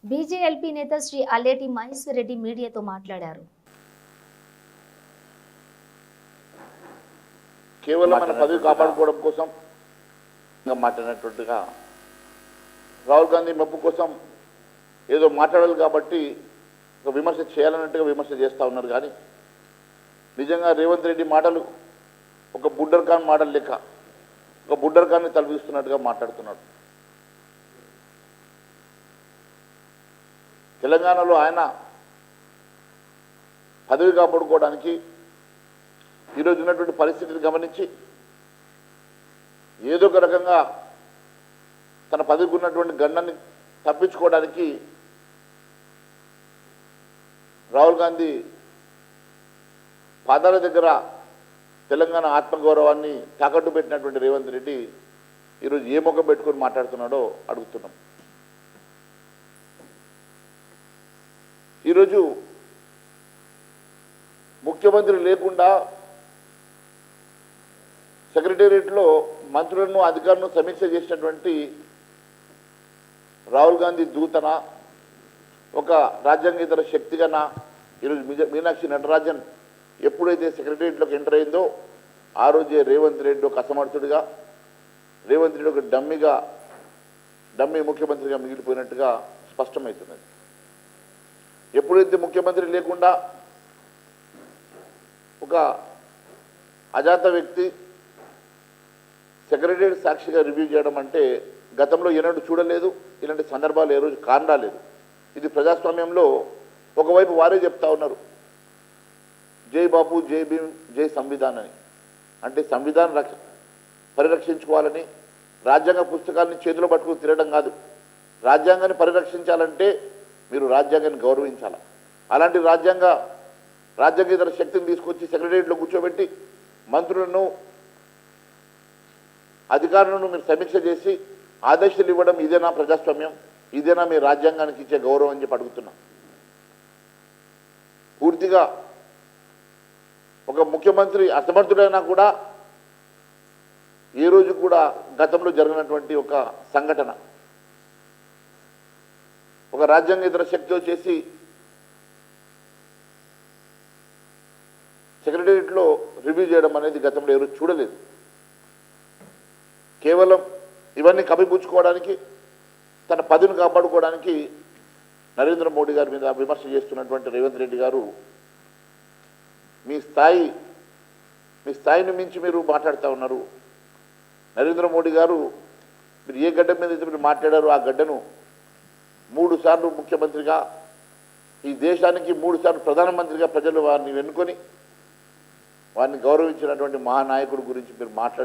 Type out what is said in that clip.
BJLP నేత శ్రీ అల్లేటి మహేశ్వర్ రెడ్డి మీడియాతో మాట్లాడారు. కేవలం మన పదవి కాపాడుకోవడం కోసం మాట్లాడినట్టుగా రాహుల్ గాంధీ మెప్పు కోసం ఏదో మాట్లాడాలి కాబట్టి ఒక విమర్శ చేయాలన్నట్టుగా విమర్శ చేస్తూ ఉన్నారు. కానీ నిజంగా రేవంత్ రెడ్డి మాటలు ఒక బుడ్డర్ ఖాన్ మాటలు లెక్క ఒక బుడ్డర్ ఖాన్ని తలపిస్తున్నట్టుగా మాట్లాడుతున్నాడు. తెలంగాణలో ఆయన పదవి కాపాడుకోవడానికి ఈరోజు ఉన్నటువంటి పరిస్థితిని గమనించి ఏదో ఒక రకంగా తన పదవికి ఉన్నటువంటి గండాన్ని తప్పించుకోవడానికి రాహుల్ గాంధీ పాదాల దగ్గర తెలంగాణ ఆత్మగౌరవాన్ని తాకట్టు పెట్టినటువంటి రేవంత్ రెడ్డి ఈరోజు ఏ ముఖం పెట్టుకొని మాట్లాడుతున్నాడో అడుగుతున్నాం. ఈరోజు ముఖ్యమంత్రి లేకుండా సెక్రటేరియట్లో మంత్రులను అధికారులను సమీక్ష చేసినటువంటి రాహుల్ గాంధీ దూతన ఒక రాజ్యాంగేతర శక్తిగానా ఈరోజు మీనాక్షి నటరాజన్ ఎప్పుడైతే సెక్రటేరియట్లోకి ఎంటర్ అయిందో ఆ రోజే రేవంత్ రెడ్డి ఒక అసమర్థుడిగా, రేవంత్ రెడ్డి ఒక డమ్మీ ముఖ్యమంత్రిగా మిగిలిపోయినట్టుగా స్పష్టమవుతున్నది. ఎప్పుడైతే ముఖ్యమంత్రి లేకుండా ఒక అజాత వ్యక్తి సెక్రటేరియట్ సాక్షిగా రివ్యూ చేయడం అంటే గతంలో ఎన్నడూ చూడలేదు. ఇలాంటి సందర్భాలు ఏ రోజు కానరాలేదు. ఇది ప్రజాస్వామ్యంలో ఒకవైపు వారే చెప్తా ఉన్నారు, జై బాబు, జై భీమ్, జై సంవిధాన్ అని. అంటే సంవిధానం పరిరక్షించుకోవాలని రాజ్యాంగ పుస్తకాలని చేతిలో పట్టుకుని తిరగడం కాదు. రాజ్యాంగాన్ని పరిరక్షించాలంటే మీరు రాజ్యాంగాన్ని గౌరవించాలి. అలాంటి రాజ్యాంగేతర శక్తిని తీసుకొచ్చి సెక్రటేరియట్లో కూర్చోబెట్టి మంత్రులను అధికారులను మీరు సమీక్ష చేసి ఆదేశాలు ఇవ్వడం ఇదేనా ప్రజాస్వామ్యం? ఇదేనా మీ రాజ్యాంగానికి ఇచ్చే గౌరవం అని చెప్పి అడుగుతున్నాం. పూర్తిగా ఒక ముఖ్యమంత్రి అసమర్థుడైనా కూడా ఏ రోజు కూడా గతంలో జరిగినటువంటి ఒక సంఘటన ఒక రాజ్యాంగేతర శక్తి వచ్చేసి సెక్రటేరియట్లో రివ్యూ చేయడం అనేది గతంలో ఎవరు చూడలేదు. కేవలం ఇవన్నీ కప్పిపుచ్చుకోవడానికి, తన పదవిని కాపాడుకోవడానికి నరేంద్ర మోడీ గారి మీద విమర్శ చేస్తున్నటువంటి రేవంత్ రెడ్డి గారు మీ స్థాయిని మించి మీరు మాట్లాడుతూ ఉన్నారు. నరేంద్ర మోడీ గారు మీరు ఏ గడ్డ మీద అయితే మీరు మాట్లాడారో ఆ గడ్డను 3 సార్లు ముఖ్యమంత్రిగా, ఈ దేశానికి 3 సార్లు ప్రధానమంత్రిగా ప్రజలు వారిని ఎన్నుకొని వారిని గౌరవించినటువంటి మహానాయకుడి గురించి మీరు మాట్లాడే